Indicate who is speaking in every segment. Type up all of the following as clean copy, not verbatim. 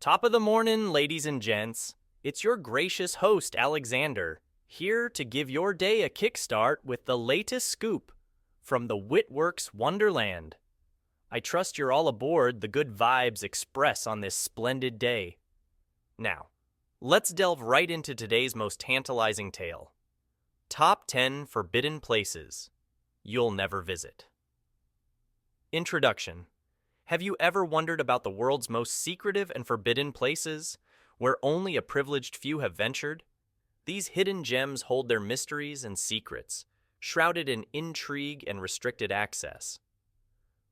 Speaker 1: Top of the morning, ladies and gents. It's your gracious host, Alexander, here to give your day a kickstart with the latest scoop from the Witworks Wonderland. I trust you're all aboard the good vibes express on this splendid day. Now, let's delve right into today's most tantalizing tale. Top 10 Forbidden Places You'll Never Visit. Introduction. Have you ever wondered about the world's most secretive and forbidden places, where only a privileged few have ventured? These hidden gems hold their mysteries and secrets, shrouded in intrigue and restricted access.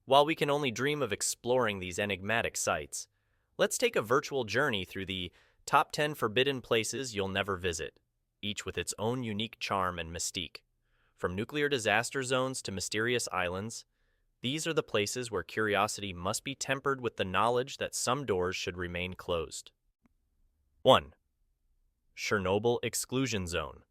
Speaker 1: While we can only dream of exploring these enigmatic sites, let's take a virtual journey through the top 10 forbidden places you'll never visit, each with its own unique charm and mystique. From nuclear disaster zones to mysterious islands, these are the places where curiosity must be tempered with the knowledge that some doors should remain closed. 1. Chernobyl Exclusion Zone.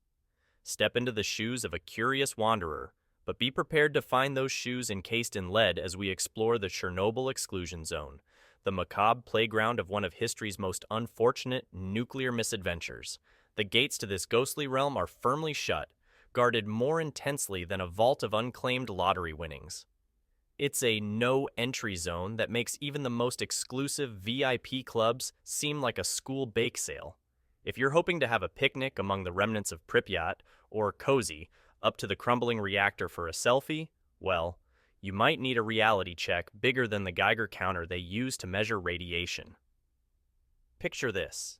Speaker 1: Step into the shoes of a curious wanderer, but be prepared to find those shoes encased in lead as we explore the Chernobyl Exclusion Zone, the macabre playground of one of history's most unfortunate nuclear misadventures. The gates to this ghostly realm are firmly shut, guarded more intensely than a vault of unclaimed lottery winnings. It's a no-entry zone that makes even the most exclusive VIP clubs seem like a school bake sale. If you're hoping to have a picnic among the remnants of Pripyat, or cozy, up to the crumbling reactor for a selfie, well, you might need a reality check bigger than the Geiger counter they use to measure radiation. Picture this: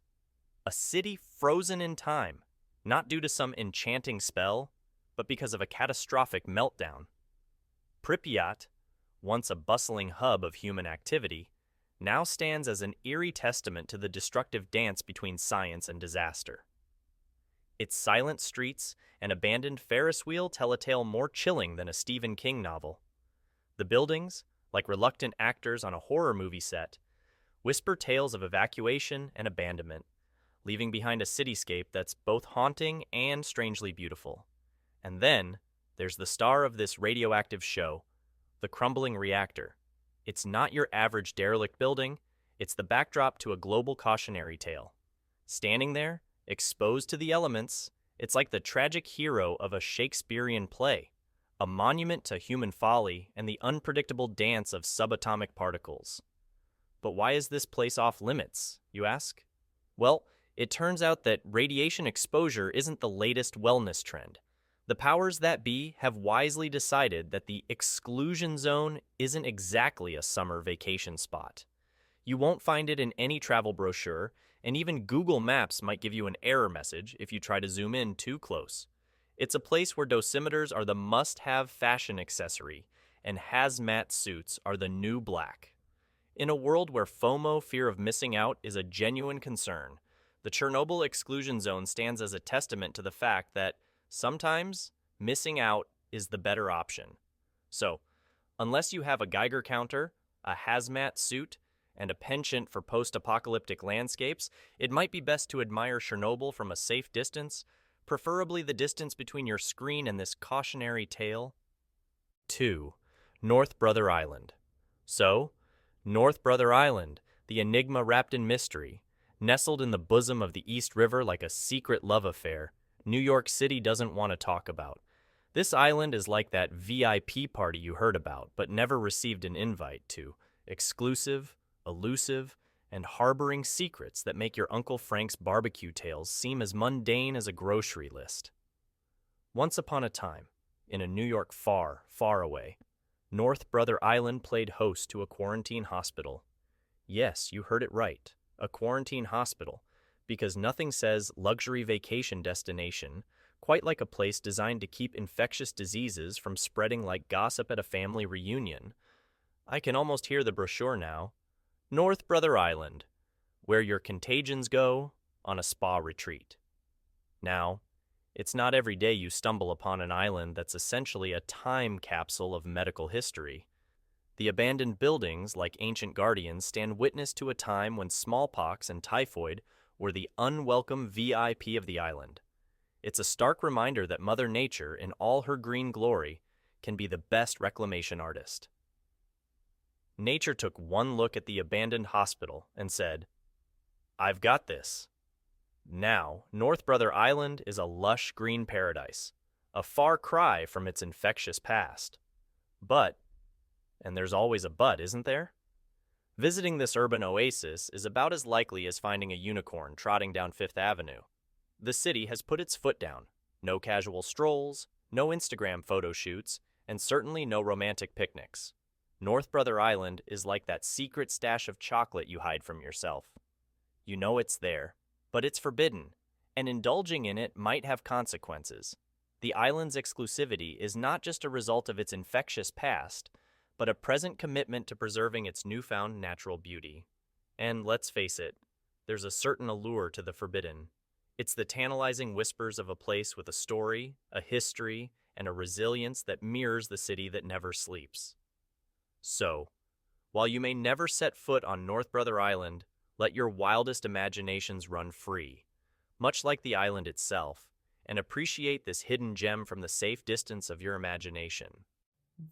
Speaker 1: a city frozen in time, not due to some enchanting spell, but because of a catastrophic meltdown. Pripyat, once a bustling hub of human activity, now stands as an eerie testament to the destructive dance between science and disaster. Its silent streets and abandoned Ferris wheel tell a tale more chilling than a Stephen King novel. The buildings, like reluctant actors on a horror movie set, whisper tales of evacuation and abandonment, leaving behind a cityscape that's both haunting and strangely beautiful. And then, there's the star of this radioactive show, the crumbling reactor. It's not your average derelict building, it's the backdrop to a global cautionary tale. Standing there, exposed to the elements, it's like the tragic hero of a Shakespearean play, a monument to human folly and the unpredictable dance of subatomic particles. But why is this place off limits, you ask? Well, it turns out that radiation exposure isn't the latest wellness trend. The powers that be have wisely decided that the exclusion zone isn't exactly a summer vacation spot. You won't find it in any travel brochure, and even Google Maps might give you an error message if you try to zoom in too close. It's a place where dosimeters are the must-have fashion accessory, and hazmat suits are the new black. In a world where FOMO, fear of missing out, is a genuine concern, the Chernobyl exclusion zone stands as a testament to the fact that sometimes missing out is the better option. So, unless you have a Geiger counter, a hazmat suit, and a penchant for post-apocalyptic landscapes, it might be best to admire Chernobyl from a safe distance, preferably the distance between your screen and this cautionary tale. 2. North Brother Island. So, North Brother Island, the enigma wrapped in mystery, nestled in the bosom of the East River like a secret love affair, New York City doesn't want to talk about. This island is like that VIP party you heard about but never received an invite to, exclusive, elusive, and harboring secrets that make your Uncle Frank's barbecue tales seem as mundane as a grocery list. Once upon a time, in a New York far, far away, North Brother Island played host to a quarantine hospital. Yes, you heard it right, a quarantine hospital, because nothing says luxury vacation destination quite like a place designed to keep infectious diseases from spreading like gossip at a family reunion. I can almost hear the brochure now. North Brother Island, where your contagions go on a spa retreat. Now, it's not every day you stumble upon an island that's essentially a time capsule of medical history. The abandoned buildings, like ancient guardians, stand witness to a time when smallpox and typhoid were the unwelcome VIP of the island. It's a stark reminder that Mother Nature, in all her green glory, can be the best reclamation artist. Nature took one look at the abandoned hospital and said, I've got this. Now, North Brother Island is a lush green paradise, a far cry from its infectious past. But, and there's always a but, isn't there? Visiting this urban oasis is about as likely as finding a unicorn trotting down Fifth Avenue. The city has put its foot down. No casual strolls, no Instagram photo shoots, and certainly no romantic picnics. North Brother Island is like that secret stash of chocolate you hide from yourself. You know it's there, but it's forbidden, and indulging in it might have consequences. The island's exclusivity is not just a result of its infectious past, but a present commitment to preserving its newfound natural beauty. And let's face it, there's a certain allure to the forbidden. It's the tantalizing whispers of a place with a story, a history, and a resilience that mirrors the city that never sleeps. So, while you may never set foot on North Brother Island, let your wildest imaginations run free, much like the island itself, and appreciate this hidden gem from the safe distance of your imagination.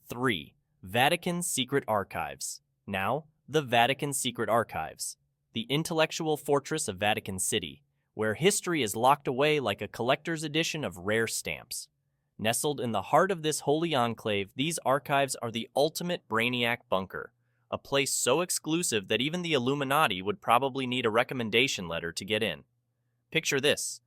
Speaker 1: 3. Vatican Secret Archives. Now, the Vatican Secret Archives, the intellectual fortress of Vatican City, where history is locked away like a collector's edition of rare stamps. Nestled in the heart of this holy enclave, these archives are the ultimate brainiac bunker, a place so exclusive that even the Illuminati would probably need a recommendation letter to get in. Picture this: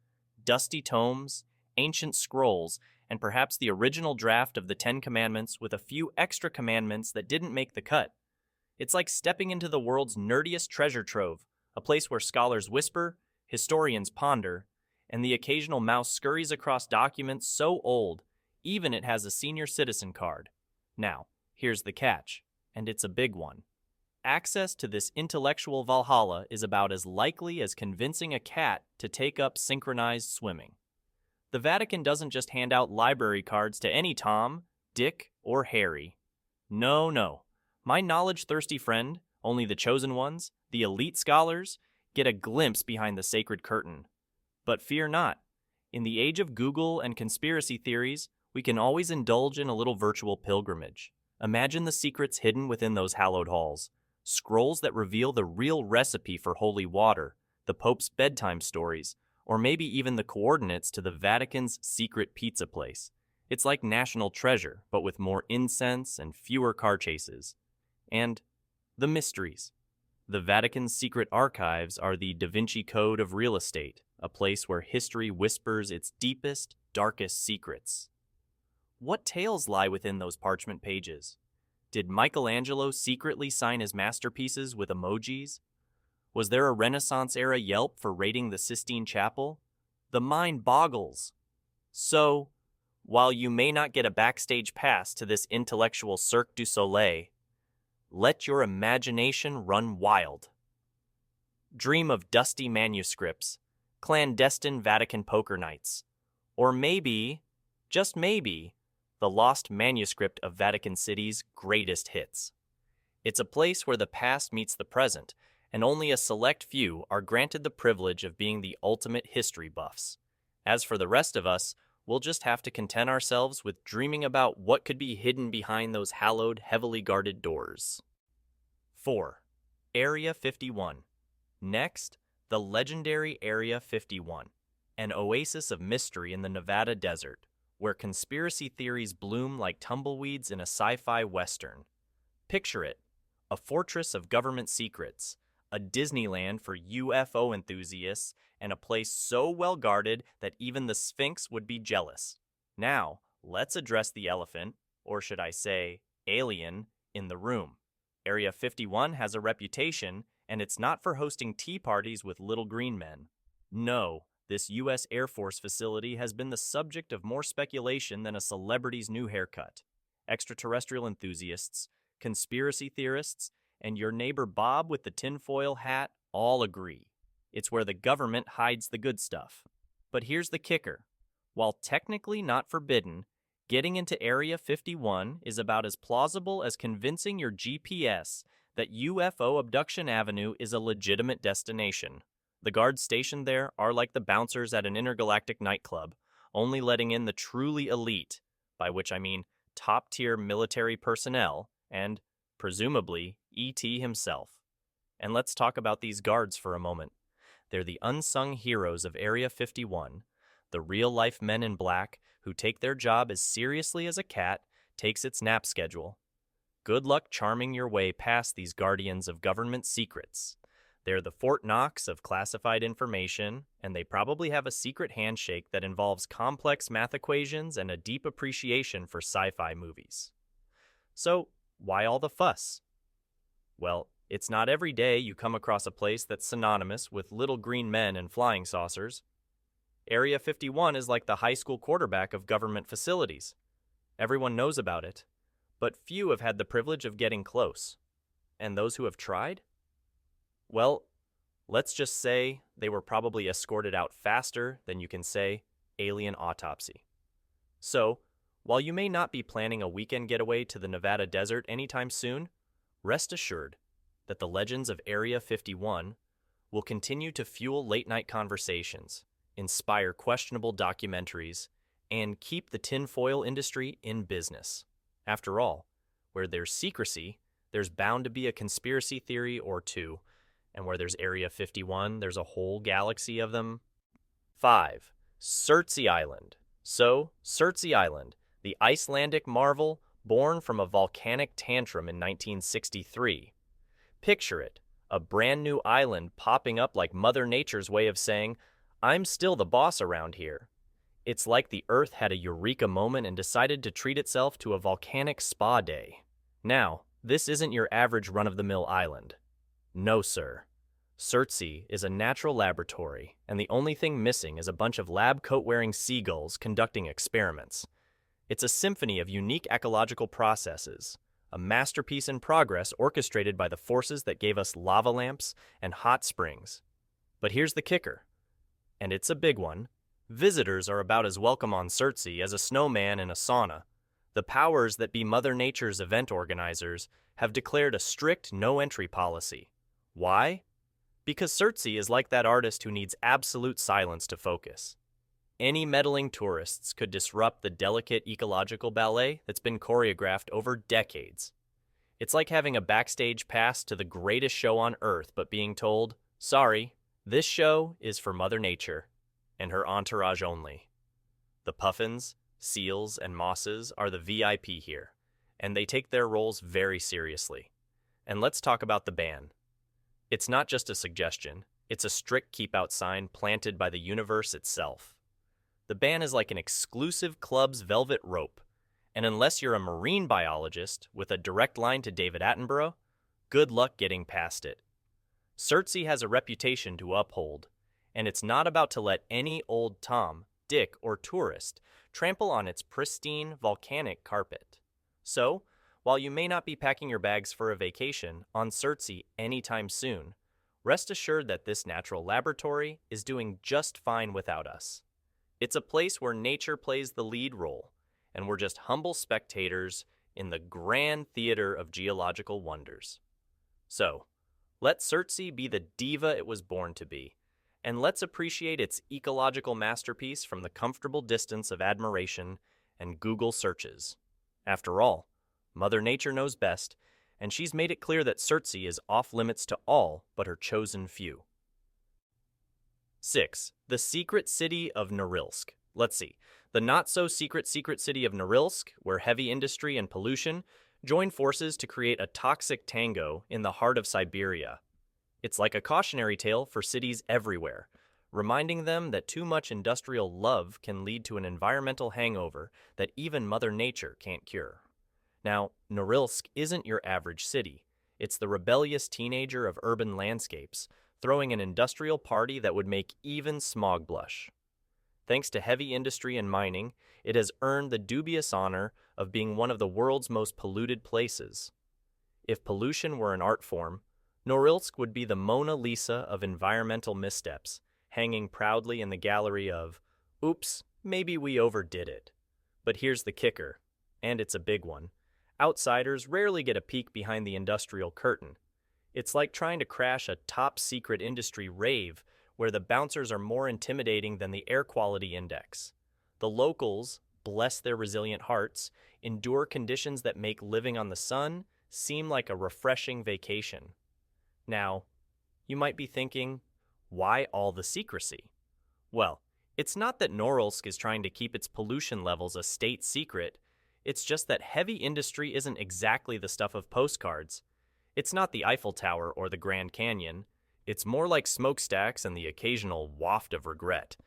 Speaker 1: dusty tomes, ancient scrolls, and perhaps the original draft of the Ten Commandments with a few extra commandments that didn't make the cut. It's like stepping into the world's nerdiest treasure trove, a place where scholars whisper, historians ponder, and the occasional mouse scurries across documents so old, even it has a senior citizen card. Now, here's the catch, and it's a big one. Access to this intellectual Valhalla is about as likely as convincing a cat to take up synchronized swimming. The Vatican doesn't just hand out library cards to any Tom, Dick, or Harry. No. My knowledge-thirsty friend, only the chosen ones, the elite scholars, get a glimpse behind the sacred curtain. But fear not. In the age of Google and conspiracy theories, we can always indulge in a little virtual pilgrimage. Imagine the secrets hidden within those hallowed halls. Scrolls that reveal the real recipe for holy water, the Pope's bedtime stories, or maybe even the coordinates to the Vatican's secret pizza place. It's like national treasure, but with more incense and fewer car chases. And the mysteries. The Vatican's secret archives are the Da Vinci Code of real estate, a place where history whispers its deepest, darkest secrets. What tales lie within those parchment pages? Did Michelangelo secretly sign his masterpieces with emojis? Was there a Renaissance-era Yelp for rating the Sistine Chapel? The mind boggles. So, while you may not get a backstage pass to this intellectual Cirque du Soleil, let your imagination run wild. Dream of dusty manuscripts, clandestine Vatican poker nights, or maybe, just maybe, the lost manuscript of Vatican City's greatest hits. It's a place where the past meets the present, and only a select few are granted the privilege of being the ultimate history buffs. As for the rest of us, we'll just have to content ourselves with dreaming about what could be hidden behind those hallowed, heavily guarded doors. 4. Area 51. Next, the legendary Area 51, an oasis of mystery in the Nevada desert, where conspiracy theories bloom like tumbleweeds in a sci-fi western. Picture it, a fortress of government secrets, a Disneyland for UFO enthusiasts, and a place so well guarded that even the Sphinx would be jealous. Now, let's address the elephant, or should I say, alien, in the room. Area 51 has a reputation, and it's not for hosting tea parties with little green men. No, this U.S. Air Force facility has been the subject of more speculation than a celebrity's new haircut. Extraterrestrial enthusiasts, conspiracy theorists, and your neighbor Bob with the tinfoil hat all agree. It's where the government hides the good stuff. But here's the kicker. While technically not forbidden, getting into Area 51 is about as plausible as convincing your GPS that UFO Abduction Avenue is a legitimate destination. The guards stationed there are like the bouncers at an intergalactic nightclub, only letting in the truly elite, by which I mean top-tier military personnel, and, presumably, E.T. himself. And let's talk about these guards for a moment. They're the unsung heroes of Area 51, the real-life men in black who take their job as seriously as a cat takes its nap schedule. Good luck charming your way past these guardians of government secrets. They're the Fort Knox of classified information, and they probably have a secret handshake that involves complex math equations and a deep appreciation for sci-fi movies. So, why all the fuss? Well, it's not every day you come across a place that's synonymous with little green men and flying saucers. Area 51 is like the high school quarterback of government facilities. Everyone knows about it, but few have had the privilege of getting close. And those who have tried? Well, let's just say they were probably escorted out faster than you can say alien autopsy. So, while you may not be planning a weekend getaway to the Nevada desert anytime soon, rest assured that the legends of Area 51 will continue to fuel late-night conversations, inspire questionable documentaries, and keep the tinfoil industry in business. After all, where there's secrecy, there's bound to be a conspiracy theory or two, and where there's Area 51, there's a whole galaxy of them. 5. Surtsey Island. So, Surtsey Island, the Icelandic marvel born from a volcanic tantrum in 1963. Picture it, a brand new island popping up like Mother Nature's way of saying, I'm still the boss around here. It's like the Earth had a eureka moment and decided to treat itself to a volcanic spa day. Now, this isn't your average run-of-the-mill island. No, sir. Surtsey is a natural laboratory, and the only thing missing is a bunch of lab coat-wearing seagulls conducting experiments. It's a symphony of unique ecological processes, a masterpiece in progress orchestrated by the forces that gave us lava lamps and hot springs. But here's the kicker, and it's a big one. Visitors are about as welcome on Surtsey as a snowman in a sauna. The powers that be Mother Nature's event organizers have declared a strict no-entry policy. Why? Because Surtsey is like that artist who needs absolute silence to focus. Any meddling tourists could disrupt the delicate ecological ballet that's been choreographed over decades. It's like having a backstage pass to the greatest show on Earth but being told, sorry, this show is for Mother Nature and her entourage only. The puffins, seals, and mosses are the VIP here, and they take their roles very seriously. And let's talk about the ban. It's not just a suggestion, it's a strict keep-out sign planted by the universe itself. The ban is like an exclusive club's velvet rope, and unless you're a marine biologist with a direct line to David Attenborough, good luck getting past it. Surtsey has a reputation to uphold, and it's not about to let any old Tom, Dick, or tourist trample on its pristine volcanic carpet. So, while you may not be packing your bags for a vacation on Surtsey anytime soon, rest assured that this natural laboratory is doing just fine without us. It's a place where nature plays the lead role, and we're just humble spectators in the grand theater of geological wonders. So, let Surtsey be the diva it was born to be, and let's appreciate its ecological masterpiece from the comfortable distance of admiration and Google searches. After all, Mother Nature knows best, and she's made it clear that Surtsey is off-limits to all but her chosen few. 6. The secret city of Norilsk. Let's see. The not-so-secret city of Norilsk, where heavy industry and pollution join forces to create a toxic tango in the heart of Siberia. It's like a cautionary tale for cities everywhere, reminding them that too much industrial love can lead to an environmental hangover that even Mother Nature can't cure. Now, Norilsk isn't your average city. It's the rebellious teenager of urban landscapes, throwing an industrial party that would make even smog blush. Thanks to heavy industry and mining, it has earned the dubious honor of being one of the world's most polluted places. If pollution were an art form, Norilsk would be the Mona Lisa of environmental missteps, hanging proudly in the gallery of, oops, maybe we overdid it. But here's the kicker, and it's a big one. Outsiders rarely get a peek behind the industrial curtain. It's like trying to crash a top-secret industry rave where the bouncers are more intimidating than the air quality index. The locals, bless their resilient hearts, endure conditions that make living on the sun seem like a refreshing vacation. Now, you might be thinking, Why all the secrecy? Well, it's not that Norilsk is trying to keep its pollution levels a state secret. It's just that heavy industry isn't exactly the stuff of postcards. It's not the Eiffel Tower or the Grand Canyon. It's more like smokestacks and the occasional waft of regret.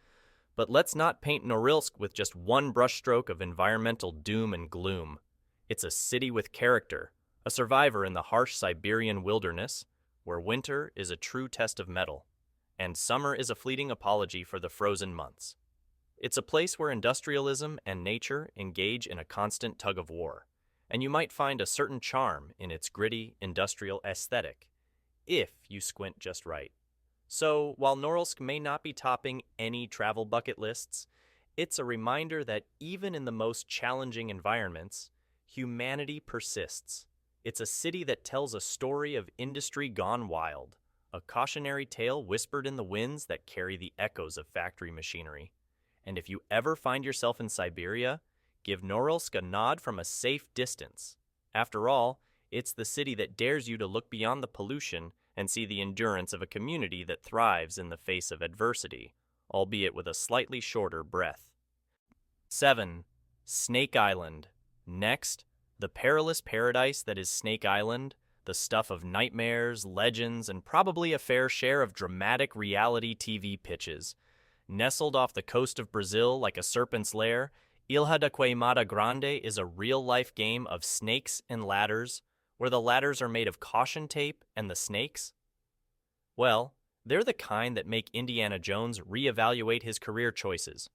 Speaker 1: But let's not paint Norilsk with just one brushstroke of environmental doom and gloom. It's a city with character, a survivor in the harsh Siberian wilderness, where winter is a true test of mettle, and summer is a fleeting apology for the frozen months. It's a place where industrialism and nature engage in a constant tug-of-war, and you might find a certain charm in its gritty, industrial aesthetic, if you squint just right. So, while Norilsk may not be topping any travel bucket lists, it's a reminder that even in the most challenging environments, humanity persists. It's a city that tells a story of industry gone wild, a cautionary tale whispered in the winds that carry the echoes of factory machinery. And if you ever find yourself in Siberia, give Norilsk a nod from a safe distance. After all, it's the city that dares you to look beyond the pollution and see the endurance of a community that thrives in the face of adversity, albeit with a slightly shorter breath. 7. Snake Island. Next, the perilous paradise that is Snake Island, the stuff of nightmares, legends, and probably a fair share of dramatic reality TV pitches. Nestled off the coast of Brazil like a serpent's lair, Ilha da Queimada Grande is a real-life game of snakes and ladders, where the ladders are made of caution tape and the snakes? Well, they're the kind that make Indiana Jones reevaluate his career choices.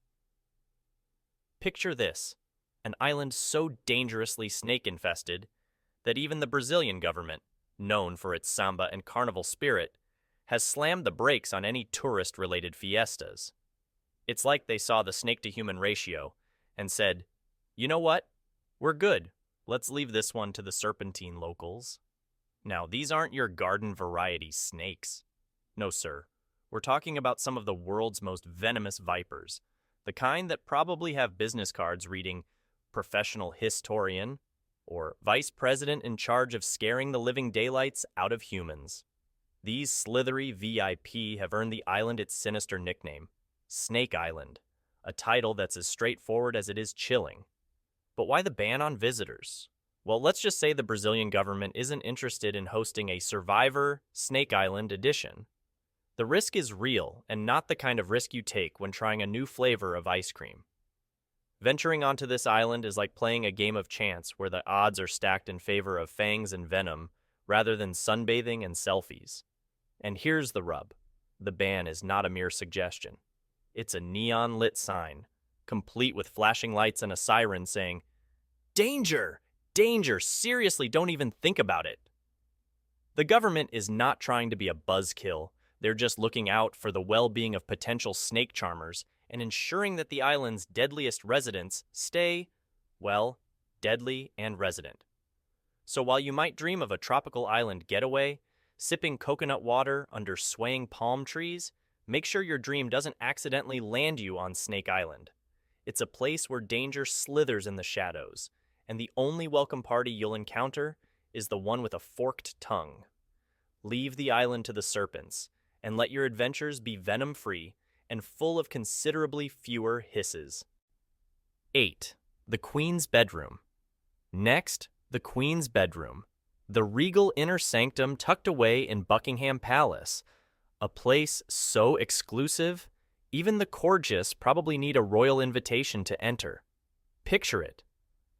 Speaker 1: Picture this, an island so dangerously snake-infested that even the Brazilian government, known for its samba and carnival spirit, has slammed the brakes on any tourist-related fiestas. It's like they saw the snake-to-human ratio and said, "You know what? We're good. Let's leave this one to the serpentine locals." Now, these aren't your garden variety snakes. No, sir. We're talking about some of the world's most venomous vipers, the kind that probably have business cards reading professional historian or vice president in charge of scaring the living daylights out of humans. These slithery VIP have earned the island its sinister nickname, Snake Island, a title that's as straightforward as it is chilling. But why the ban on visitors? Well, let's just say the Brazilian government isn't interested in hosting a Survivor Snake Island edition. The risk is real and not the kind of risk you take when trying a new flavor of ice cream. Venturing onto this island is like playing a game of chance where the odds are stacked in favor of fangs and venom rather than sunbathing and selfies. And here's the rub. The ban is not a mere suggestion. It's a neon-lit sign, complete with flashing lights and a siren saying, "Danger! Danger! Seriously, don't even think about it." The government is not trying to be a buzzkill. They're just looking out for the well-being of potential snake charmers and ensuring that the island's deadliest residents stay, well, deadly and resident. So while you might dream of a tropical island getaway, sipping coconut water under swaying palm trees, make sure your dream doesn't accidentally land you on Snake Island. It's a place where danger slithers in the shadows, and the only welcome party you'll encounter is the one with a forked tongue. Leave the island to the serpents, and let your adventures be venom-free and full of considerably fewer hisses. 8. The Queen's Bedroom. Next, the Queen's Bedroom, the regal inner sanctum tucked away in Buckingham Palace, a place so exclusive, even the courteous probably need a royal invitation to enter. Picture it,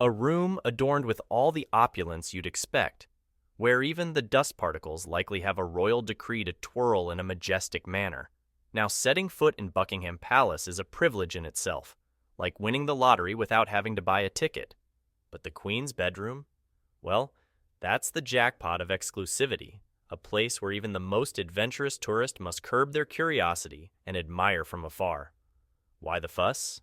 Speaker 1: a room adorned with all the opulence you'd expect, where even the dust particles likely have a royal decree to twirl in a majestic manner. Now, setting foot in Buckingham Palace is a privilege in itself, like winning the lottery without having to buy a ticket. But the Queen's bedroom? Well, that's the jackpot of exclusivity, a place where even the most adventurous tourist must curb their curiosity and admire from afar. Why the fuss?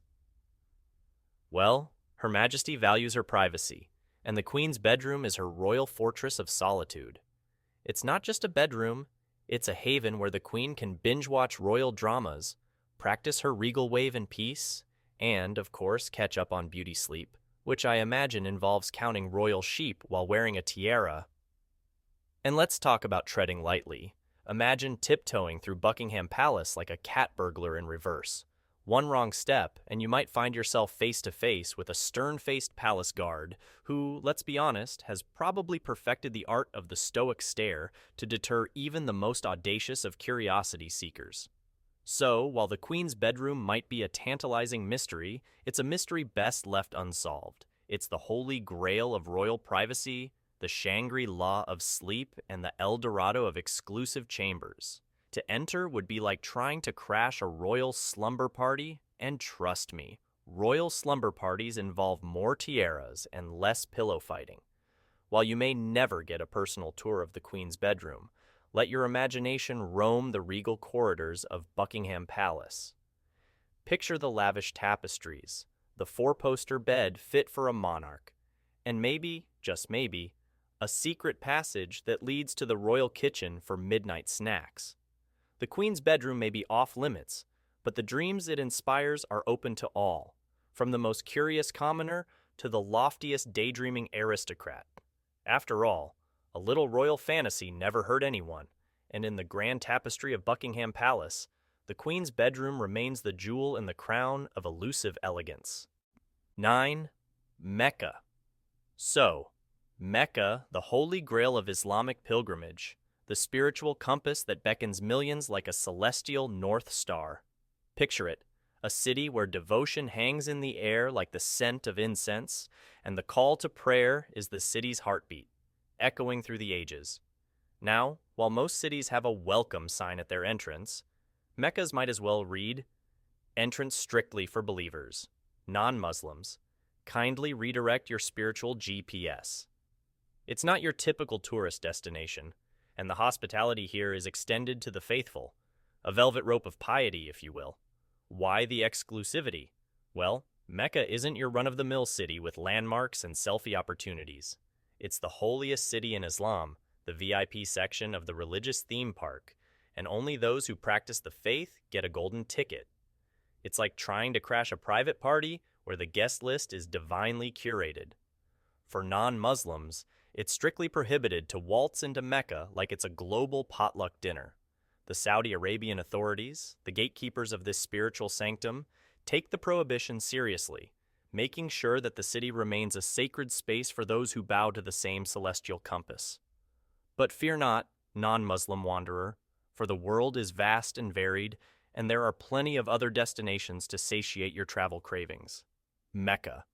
Speaker 1: Well, Her Majesty values her privacy, and the Queen's bedroom is her royal fortress of solitude. It's not just a bedroom, it's a haven where the Queen can binge-watch royal dramas, practice her regal wave in peace, and, of course, catch up on beauty sleep, which I imagine involves counting royal sheep while wearing a tiara. And let's talk about treading lightly. Imagine tiptoeing through Buckingham Palace like a cat burglar in reverse. One wrong step, and you might find yourself face to face with a stern-faced palace guard who, let's be honest, has probably perfected the art of the stoic stare to deter even the most audacious of curiosity seekers. So, while the Queen's bedroom might be a tantalizing mystery, it's a mystery best left unsolved. It's the holy grail of royal privacy, the Shangri-La of sleep, and the El Dorado of exclusive chambers. To enter would be like trying to crash a royal slumber party, and trust me, royal slumber parties involve more tiaras and less pillow fighting. While you may never get a personal tour of the Queen's bedroom, let your imagination roam the regal corridors of Buckingham Palace. Picture the lavish tapestries, the four-poster bed fit for a monarch, and maybe, just maybe, a secret passage that leads to the royal kitchen for midnight snacks. The Queen's bedroom may be off-limits, but the dreams it inspires are open to all, from the most curious commoner to the loftiest daydreaming aristocrat. After all, a little royal fantasy never hurt anyone, and in the grand tapestry of Buckingham Palace, the Queen's bedroom remains the jewel in the crown of elusive elegance. 9. Mecca. So, Mecca, the holy grail of Islamic pilgrimage, the spiritual compass that beckons millions like a celestial north star. Picture it, a city where devotion hangs in the air like the scent of incense, and the call to prayer is the city's heartbeat, echoing through the ages. Now, while most cities have a welcome sign at their entrance, Mecca's might as well read, "Entrance strictly for believers, non-Muslims. Kindly redirect your spiritual GPS." It's not your typical tourist destination, and the hospitality here is extended to the faithful, a velvet rope of piety, if you will. Why the exclusivity? Well, Mecca isn't your run-of-the-mill city with landmarks and selfie opportunities. It's the holiest city in Islam, the VIP section of the religious theme park, and only those who practice the faith get a golden ticket. It's like trying to crash a private party where the guest list is divinely curated. For non-Muslims, it's strictly prohibited to waltz into Mecca like it's a global potluck dinner. The Saudi Arabian authorities, the gatekeepers of this spiritual sanctum, take the prohibition seriously, making sure that the city remains a sacred space for those who bow to the same celestial compass. But fear not, non-Muslim wanderer, for the world is vast and varied, and there are plenty of other destinations to satiate your travel cravings. Mecca,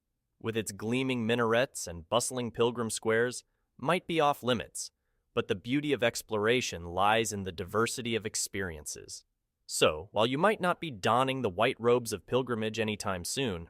Speaker 1: with its gleaming minarets and bustling pilgrim squares, might be off-limits, but the beauty of exploration lies in the diversity of experiences. So, while you might not be donning the white robes of pilgrimage anytime soon,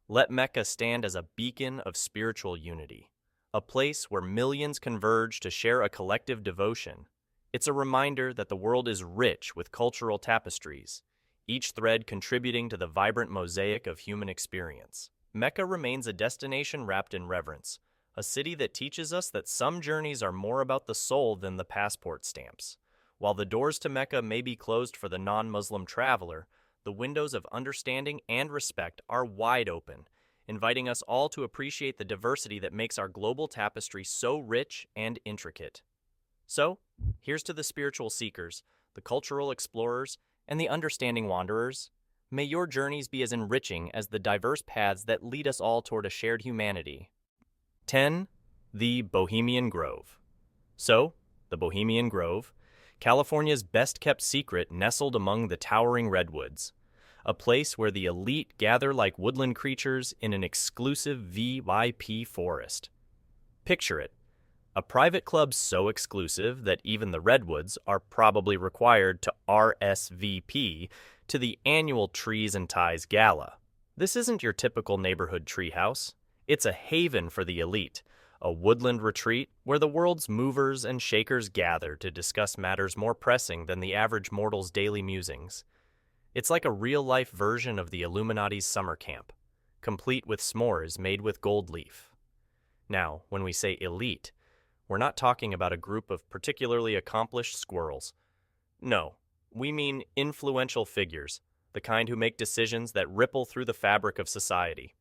Speaker 1: let Mecca stand as a beacon of spiritual unity, a place where millions converge to share a collective devotion. It's a reminder that the world is rich with cultural tapestries, each thread contributing to the vibrant mosaic of human experience. Mecca remains a destination wrapped in reverence, a city that teaches us that some journeys are more about the soul than the passport stamps. While the doors to Mecca may be closed for the non-Muslim traveler, the windows of understanding and respect are wide open, inviting us all to appreciate the diversity that makes our global tapestry so rich and intricate. So, here's to the spiritual seekers, the cultural explorers, and the understanding wanderers. May your journeys be as enriching as the diverse paths that lead us all toward a shared humanity. 10. The Bohemian Grove. So, the Bohemian Grove, California's best-kept secret nestled among the towering redwoods, a place where the elite gather like woodland creatures in an exclusive VIP forest. Picture it, a private club so exclusive that even the redwoods are probably required to RSVP to the annual Trees and Ties Gala. This isn't your typical neighborhood treehouse. It's a haven for the elite, a woodland retreat where the world's movers and shakers gather to discuss matters more pressing than the average mortal's daily musings. It's like a real-life version of the Illuminati's summer camp, complete with s'mores made with gold leaf. Now, when we say elite, we're not talking about a group of particularly accomplished squirrels. No, we mean influential figures, the kind who make decisions that ripple through the fabric of society.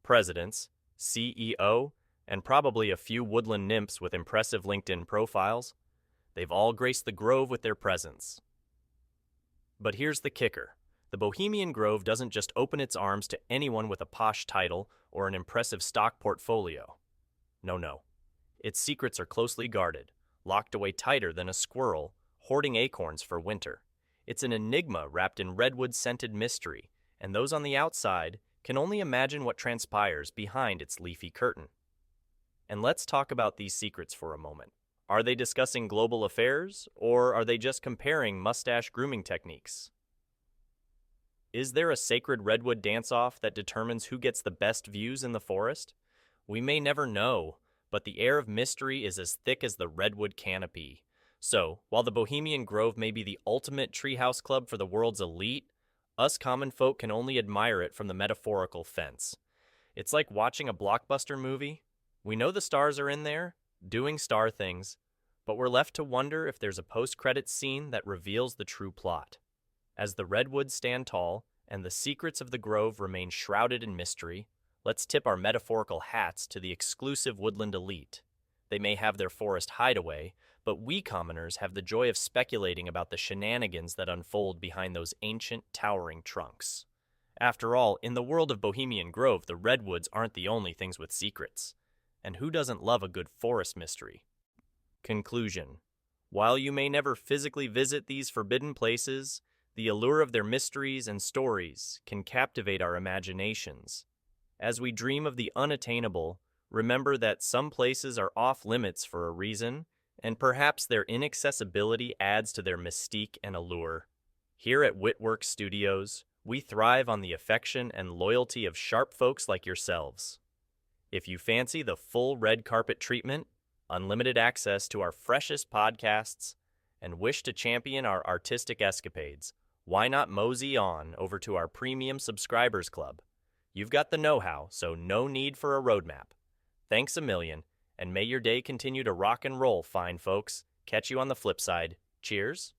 Speaker 1: Presidents, CEO, and probably a few woodland nymphs with impressive LinkedIn profiles. They've all graced the Grove with their presence. But here's the kicker. The Bohemian Grove doesn't just open its arms to anyone with a posh title or an impressive stock portfolio. No. Its secrets are closely guarded, locked away tighter than a squirrel hoarding acorns for winter. It's an enigma wrapped in redwood-scented mystery, and those on the outside can only imagine what transpires behind its leafy curtain. And let's talk about these secrets for a moment. Are they discussing global affairs, or are they just comparing mustache grooming techniques? Is there a sacred redwood dance-off that determines who gets the best views in the forest? We may never know, but the air of mystery is as thick as the redwood canopy. So, while the Bohemian Grove may be the ultimate treehouse club for the world's elite, us common folk can only admire it from the metaphorical fence. It's like watching a blockbuster movie. We know the stars are in there, doing star things, but we're left to wonder if there's a post-credits scene that reveals the true plot. As the redwoods stand tall, and the secrets of the Grove remain shrouded in mystery, let's tip our metaphorical hats to the exclusive woodland elite. They may have their forest hideaway, but we commoners have the joy of speculating about the shenanigans that unfold behind those ancient, towering trunks. After all, in the world of Bohemian Grove, the redwoods aren't the only things with secrets. And who doesn't love a good forest mystery? Conclusion. While you may never physically visit these forbidden places, the allure of their mysteries and stories can captivate our imaginations. As we dream of the unattainable, remember that some places are off limits for a reason, and perhaps their inaccessibility adds to their mystique and allure. Here at Witworks Studios, we thrive on the affection and loyalty of sharp folks like yourselves. If you fancy the full red carpet treatment, unlimited access to our freshest podcasts, and wish to champion our artistic escapades, why not mosey on over to our premium subscribers club? You've got the know-how, so no need for a roadmap. Thanks a million, and may your day continue to rock and roll, fine folks. Catch you on the flip side. Cheers.